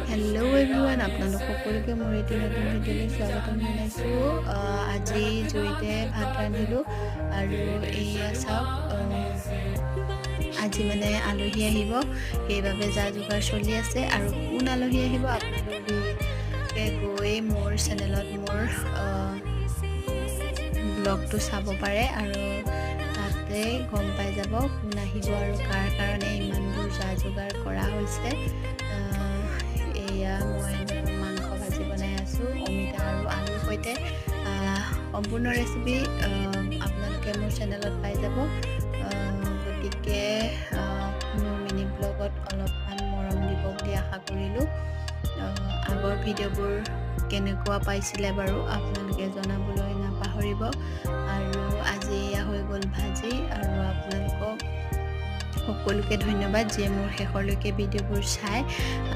Hello' everyone, আপোনালোক সকলোকে মোৰ এটি নতুন ভিডিঅ'লৈ স্বাগতম জনাইছোঁ। আজি জুইতে ভাত ৰান্ধিলোঁ আৰু এয়া চাওক, আজি মানে আলহী আহিব, সেইবাবে যা যোগাৰ চলি আছে। আৰু কোন আলহী আহিব আপোনালোকে গৈ মোৰ চেনেলত মোৰ ব্লগটো চাব পাৰে আৰু তাতে গম পাই যাব কোন আহিব আৰু কাৰ কাৰণে ইমানবোৰ যা যোগাৰ কৰা হৈছে। এয়া মই মাংস ভাজি বনাই আছোঁ অমিতা আৰু আলুৰ সৈতে। সম্পূৰ্ণ ৰেচিপি আপোনালোকে মোৰ চেনেলত পাই যাব। গতিকে মোৰ মিনি ব্লগত অলপমান মৰম দিব বুলি আশা কৰিলোঁ। আগৰ ভিডিঅ'বোৰ কেনেকুৱা পাইছিলে বাৰু আপোনালোকে জনাবলৈ নাপাহৰিব। আৰু আজি এয়া হৈ গ'ল ভাজি, আৰু আপোনালোকক সকলোকে ধন্যবাদ যিয়ে মোৰ শেষৰলৈকে ভিডিঅ'বোৰ চাই।